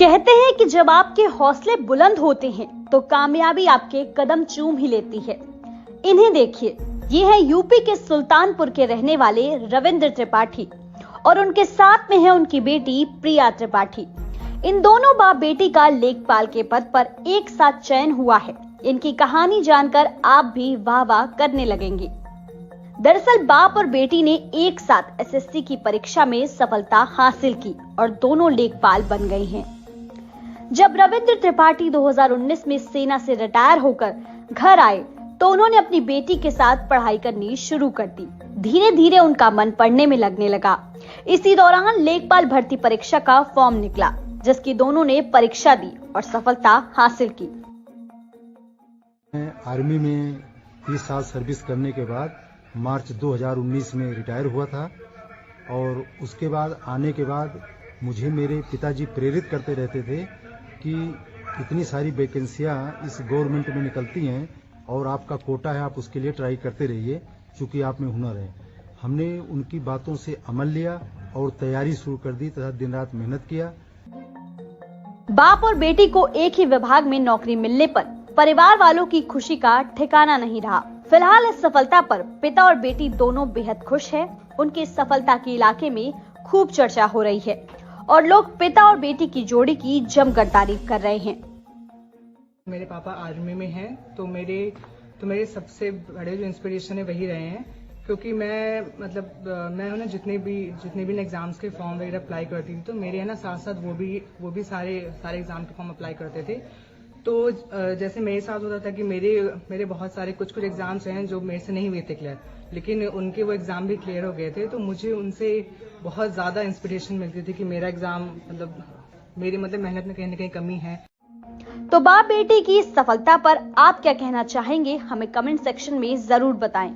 कहते हैं कि जब आपके हौसले बुलंद होते हैं तो कामयाबी आपके कदम चूम ही लेती है। इन्हें देखिए, ये है यूपी के सुल्तानपुर के रहने वाले रविंद्र त्रिपाठी और उनके साथ में है उनकी बेटी प्रिया त्रिपाठी। इन दोनों बाप बेटी का लेखपाल के पद पर एक साथ चयन हुआ है। इनकी कहानी जानकर आप भी वाह वाह करने लगेंगे। दरअसल बाप और बेटी ने एक साथ एसएससी की परीक्षा में सफलता हासिल की और दोनों लेखपाल बन गए हैं। जब रविंद्र त्रिपाठी 2019 में सेना से रिटायर होकर घर आए तो उन्होंने अपनी बेटी के साथ पढ़ाई करनी शुरू कर दी। धीरे धीरे उनका मन पढ़ने में लगने लगा। इसी दौरान लेखपाल भर्ती परीक्षा का फॉर्म निकला, जिसकी दोनों ने परीक्षा दी और सफलता हासिल की। आर्मी में 30 साल सर्विस करने के बाद मार्च 2019 में रिटायर हुआ था और उसके बाद आने के बाद मुझे मेरे पिताजी प्रेरित करते रहते थे कि इतनी सारी वैकेंसियां इस गवर्नमेंट में निकलती हैं और आपका कोटा है, आप उसके लिए ट्राई करते रहिए क्योंकि आप में हुनर है। हमने उनकी बातों से अमल लिया और तैयारी शुरू कर दी तथा दिन रात मेहनत किया। बाप और बेटी को एक ही विभाग में नौकरी मिलने पर परिवार वालों की खुशी का ठिकाना नहीं रहा। फिलहाल इस सफलता पर पिता और बेटी दोनों बेहद खुश हैं। उनकी इस सफलता की इलाके में खूब चर्चा हो रही है और लोग पिता और बेटी की जोड़ी की जमकर तारीफ कर रहे हैं। मेरे पापा आर्मी में हैं, तो मेरे सबसे बड़े जो इंस्पिरेशन है वही रहे हैं, क्योंकि मैं उन्हें जितने भी एग्जाम्स के फॉर्म वगैरह अप्लाई करती थी तो मेरे है ना साथ साथ वो भी सारे एग्जाम के फॉर्म अप्लाई करते थे। तो जैसे मेरे साथ होता था कि मेरे बहुत सारे कुछ एग्जाम्स हैं जो मेरे से नहीं हुए थे क्लियर, लेकिन उनके वो एग्जाम भी क्लियर हो गए थे। तो मुझे उनसे बहुत ज्यादा इंस्पिरेशन मिलती थी कि मेरा एग्जाम मेरी मेहनत में कहीं ना कहीं कमी है। तो बाप बेटी की इस सफलता पर आप क्या कहना चाहेंगे, हमें कमेंट सेक्शन में जरूर बताएं।